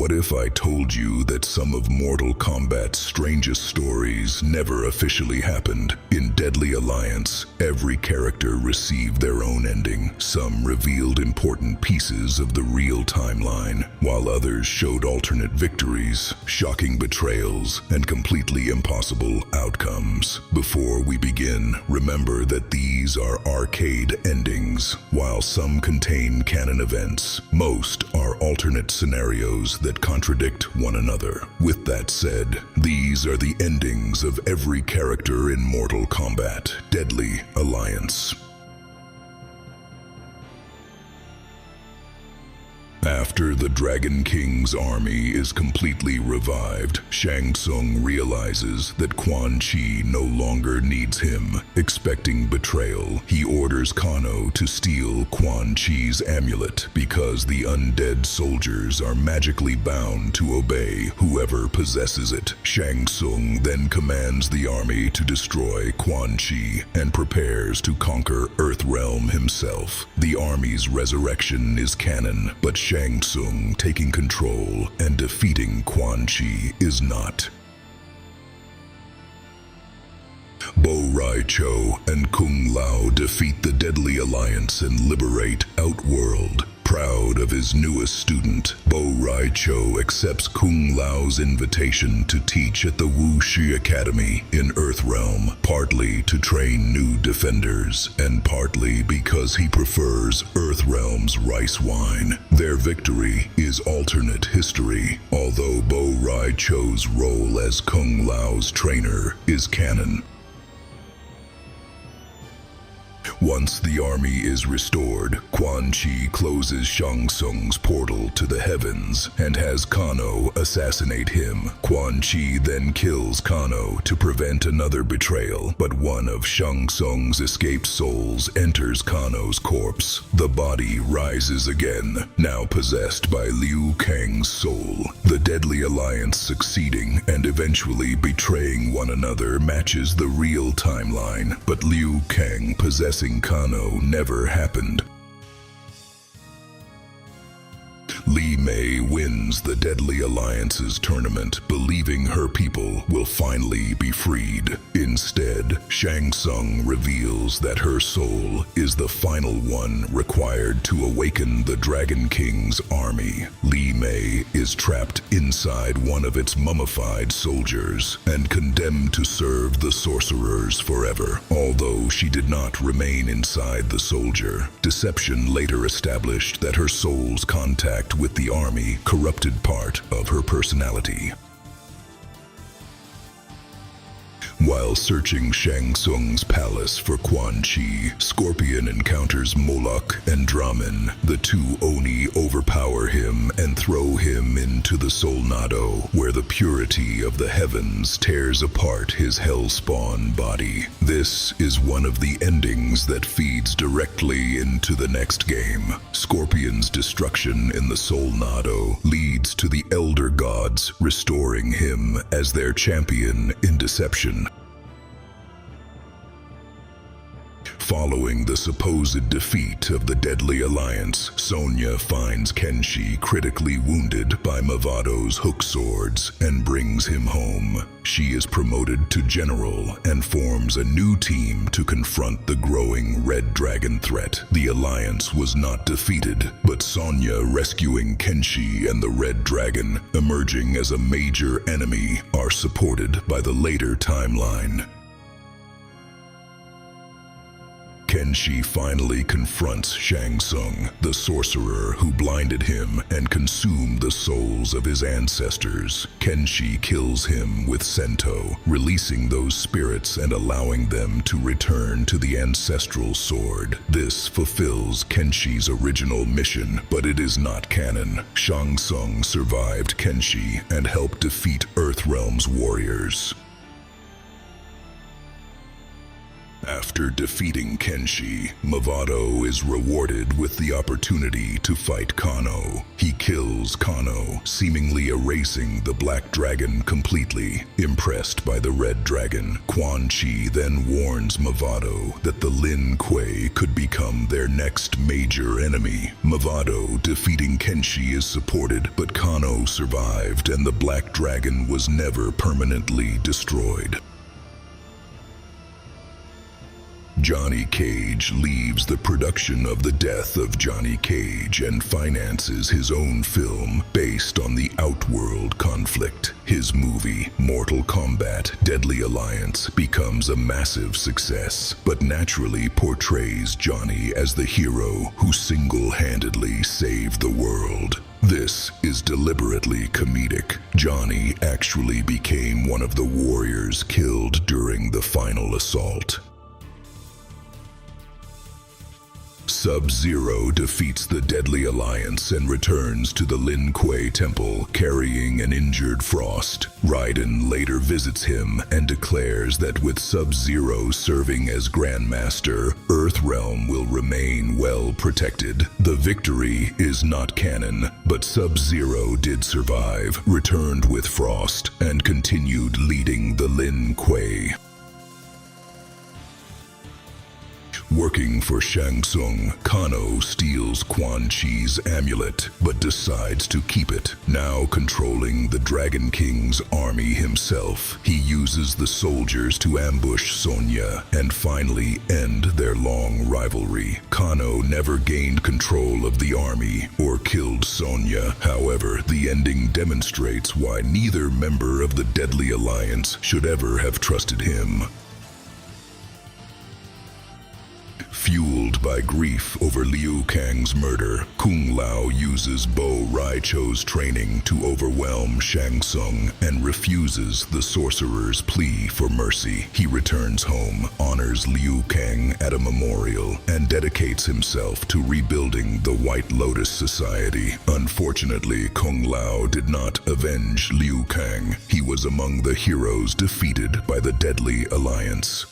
What if I told you that some of Mortal Kombat's strangest stories never officially happened? In Deadly Alliance, every character received their own ending. Some revealed important pieces of the real timeline, while others showed alternate victories, shocking betrayals, and completely impossible outcomes. Before we begin, remember that these are arcade endings. While some contain canon events, most are alternate scenarios that contradict one another. With that said, these are the endings of every character in Mortal Kombat: Deadly Alliance. After the Dragon King's army is completely revived, Shang Tsung realizes that Quan Chi no longer needs him. Expecting betrayal, he orders Kano to steal Quan Chi's amulet because the undead soldiers are magically bound to obey whoever possesses it. Shang Tsung then commands the army to destroy Quan Chi and prepares to conquer Earthrealm himself. The army's resurrection is canon, but Shang Tsung taking control and defeating Quan Chi is not. Rai Cho and Kung Lao defeat the Deadly Alliance and liberate Outworld. Proud of his newest student, Rai Cho accepts Kung Lao's invitation to teach at the Wu Shi Academy in Earthrealm, partly to train new defenders, and partly because he prefers Earthrealm's rice wine. Their victory is alternate history, although Rai Cho's role as Kung Lao's trainer is canon. Once the army is restored, Quan Chi closes Shang Tsung's portal to the heavens and has Kano assassinate him. Quan Chi then kills Kano to prevent another betrayal, but one of Shang Tsung's escaped souls enters Kano's corpse. The body rises again, now possessed by Liu Kang's soul. The Deadly Alliance succeeding and eventually betraying one another matches the real timeline, but Liu Kang possessing Kano never happened. Li Mei wins the Deadly Alliance's tournament, believing her people will finally be freed. Instead, Shang Tsung reveals that her soul is the final one required to awaken the Dragon King's army. Li Mei is trapped inside one of its mummified soldiers and condemned to serve the sorcerers forever. Although she did not remain inside the soldier, Deception later established that her soul's contact with the army corrupted part of her personality. While searching Shang Tsung's palace for Quan Chi, Scorpion encounters Moloch and Drahmin. The two Oni overpower him and throw him into the Solnado, where the purity of the heavens tears apart his hellspawn body. This is one of the endings that feeds directly into the next game. Scorpion's destruction in the Solnado leads to the Elder Gods restoring him as their champion in Deception. Following the supposed defeat of the Deadly Alliance, Sonya finds Kenshi critically wounded by Mavado's hook swords and brings him home. She is promoted to general and forms a new team to confront the growing Red Dragon threat. The Alliance was not defeated, but Sonya rescuing Kenshi and the Red Dragon, emerging as a major enemy, are supported by the later timeline. Kenshi finally confronts Shang Tsung, the sorcerer who blinded him and consumed the souls of his ancestors. Kenshi kills him with Sento, releasing those spirits and allowing them to return to the ancestral sword. This fulfills Kenshi's original mission, but it is not canon. Shang Tsung survived Kenshi and helped defeat Earthrealm's warriors. After After defeating Kenshi, Mavado is rewarded with the opportunity to fight Kano. He kills Kano, seemingly erasing the Black Dragon completely. Impressed by the Red Dragon, Quan Chi then warns Mavado that the Lin Kuei could become their next major enemy. Mavado defeating Kenshi is supported, but Kano survived and the Black Dragon was never permanently destroyed. Johnny Cage leaves the production of The Death of Johnny Cage and finances his own film based on the Outworld conflict. His movie, Mortal Kombat: Deadly Alliance, becomes a massive success, but naturally portrays Johnny as the hero who single-handedly saved the world. This is deliberately comedic. Johnny actually became one of the warriors killed during the final assault. Sub-Zero defeats the Deadly Alliance and returns to the Lin Kuei temple carrying an injured Frost. Raiden later visits him and declares that with Sub-Zero serving as Grandmaster, Earthrealm will remain well protected. The victory is not canon, but Sub-Zero did survive, returned with Frost, and continued leading the Lin Kuei. Working for Shang Tsung, Kano steals Quan Chi's amulet, but decides to keep it. Now controlling the Dragon King's army himself, he uses the soldiers to ambush Sonya and finally end their long rivalry. Kano never gained control of the army or killed Sonya. However, the ending demonstrates why neither member of the Deadly Alliance should ever have trusted him. Fueled by grief over Liu Kang's murder, Kung Lao uses Bo Rai Cho's training to overwhelm Shang Tsung and refuses the sorcerer's plea for mercy. He returns home, honors Liu Kang at a memorial, and dedicates himself to rebuilding the White Lotus Society. Unfortunately, Kung Lao did not avenge Liu Kang. He was among the heroes defeated by the Deadly Alliance.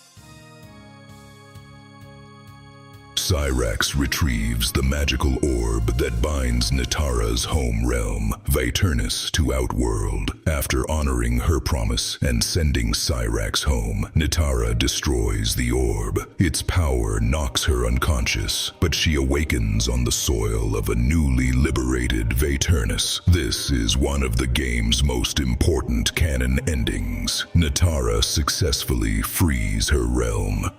Cyrax retrieves the magical orb that binds Nitara's home realm, Vaeternus, to Outworld. After honoring her promise and sending Cyrax home, Nitara destroys the orb. Its power knocks her unconscious, but she awakens on the soil of a newly liberated Vaeternus. This is one of the game's most important canon endings. Nitara successfully frees her realm.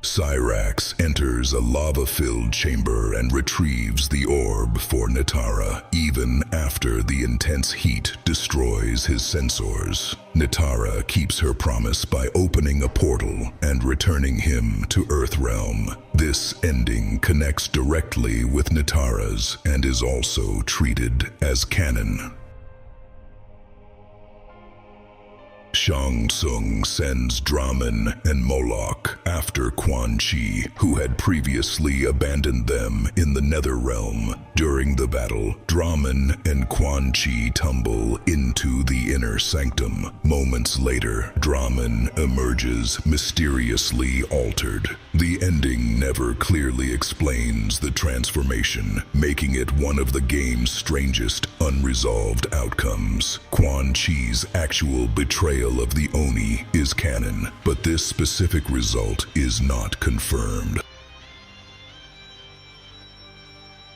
Cyrax enters a lava-filled chamber and retrieves the orb for Nitara, even after the intense heat destroys his sensors. Nitara keeps her promise by opening a portal and returning him to Earthrealm. This ending connects directly with Nitara's and is also treated as canon. Shang Tsung sends Drahmin and Moloch after Quan Chi, who had previously abandoned them in the Netherrealm. During the battle, Drahmin and Quan Chi tumble into the inner sanctum. Moments later, Drahmin emerges mysteriously altered. The ending never clearly explains the transformation, making it one of the game's strangest unresolved outcomes. Quan Chi's actual betrayal of the Oni is canon, but this specific result is not confirmed.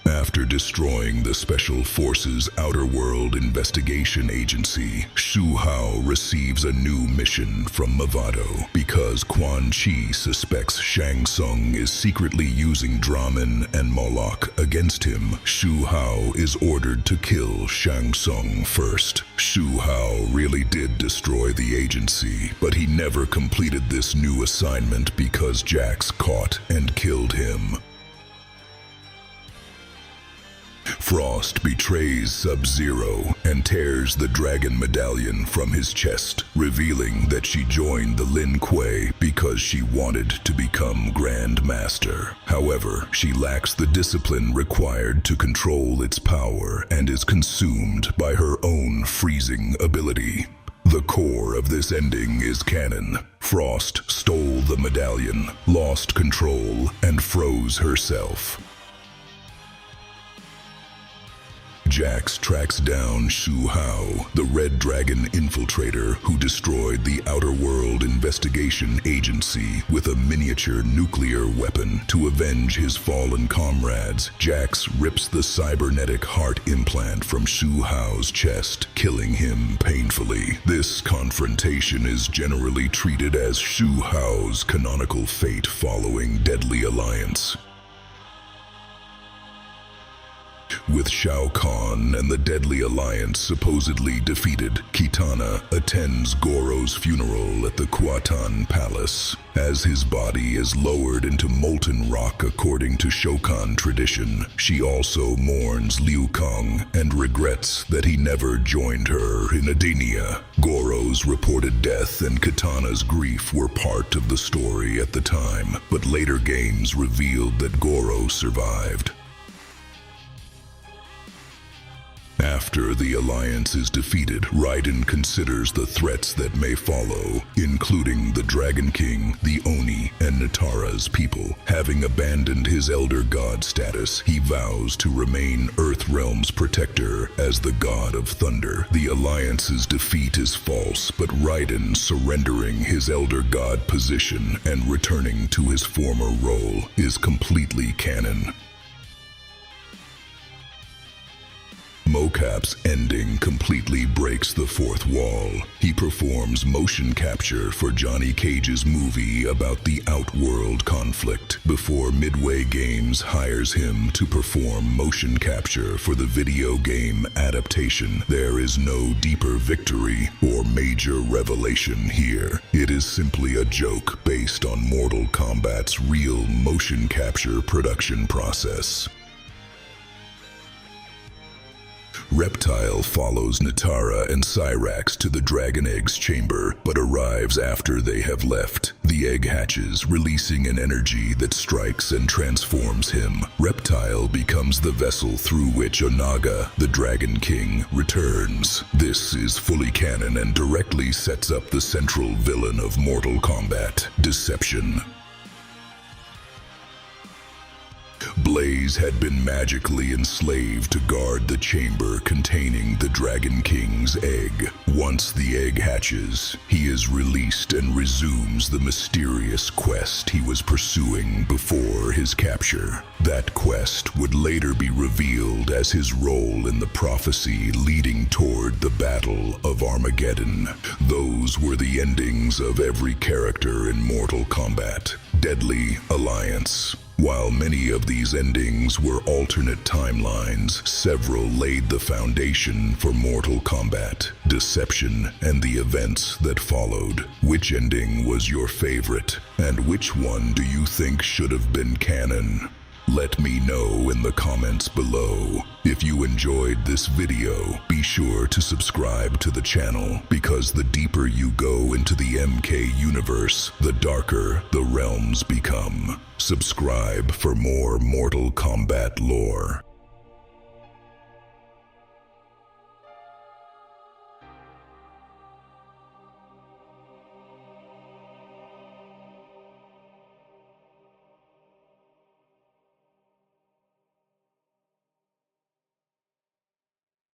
After destroying the Special Forces Outer World Investigation Agency, Hsu Hao receives a new mission from Mavado. Because Quan Chi suspects Shang Tsung is secretly using Drahmin and Moloch against him, Hsu Hao is ordered to kill Shang Tsung first. Hsu Hao really did destroy the agency, but he never completed this new assignment because Jax caught and killed him. Frost betrays Sub-Zero and tears the dragon medallion from his chest, revealing that she joined the Lin Kuei because she wanted to become Grand Master. However, she lacks the discipline required to control its power and is consumed by her own freezing ability. The core of this ending is canon. Frost stole the medallion, lost control, and froze herself. Jax tracks down Hsu Hao, the Red Dragon infiltrator who destroyed the Outer World Investigation Agency with a miniature nuclear weapon. To avenge his fallen comrades, Jax rips the cybernetic heart implant from Hsu Hao's chest, killing him painfully. This confrontation is generally treated as Hsu Hao's canonical fate following Deadly Alliance. With Shao Kahn and the Deadly Alliance supposedly defeated, Kitana attends Goro's funeral at the Kuatan Palace. As his body is lowered into molten rock according to Shokan tradition, she also mourns Liu Kang and regrets that he never joined her in Edenia. Goro's reported death and Kitana's grief were part of the story at the time, but later games revealed that Goro survived. After the Alliance is defeated, Raiden considers the threats that may follow, including the Dragon King, the Oni, and Nitara's people. Having abandoned his Elder God status, he vows to remain Earthrealm's protector as the God of Thunder. The Alliance's defeat is false, but Raiden surrendering his Elder God position and returning to his former role is completely canon. Mocap's ending completely breaks the fourth wall. He performs motion capture for Johnny Cage's movie about the Outworld conflict before Midway Games hires him to perform motion capture for the video game adaptation. There is no deeper victory or major revelation here. It is simply a joke based on Mortal Kombat's real motion capture production process. Reptile follows Nitara and Cyrax to the Dragon Egg's chamber, but arrives after they have left. The egg hatches, releasing an energy that strikes and transforms him. Reptile becomes the vessel through which Onaga, the Dragon King, returns. This is fully canon and directly sets up the central villain of Mortal Kombat, Deception. Blaze had been magically enslaved to guard the chamber containing the Dragon King's egg. Once the egg hatches, he is released and resumes the mysterious quest he was pursuing before his capture. That quest would later be revealed as his role in the prophecy leading toward the Battle of Armageddon. Those were the endings of every character in Mortal Kombat. Deadly Alliance. While many of these endings were alternate timelines, several laid the foundation for Mortal Kombat, Deception, and the events that followed. Which ending was your favorite, and which one do you think should have been canon? Let me know in the comments below. If you enjoyed this video, be sure to subscribe to the channel, because the deeper you go into the MK universe, the darker the realms become. Subscribe for more Mortal Kombat lore.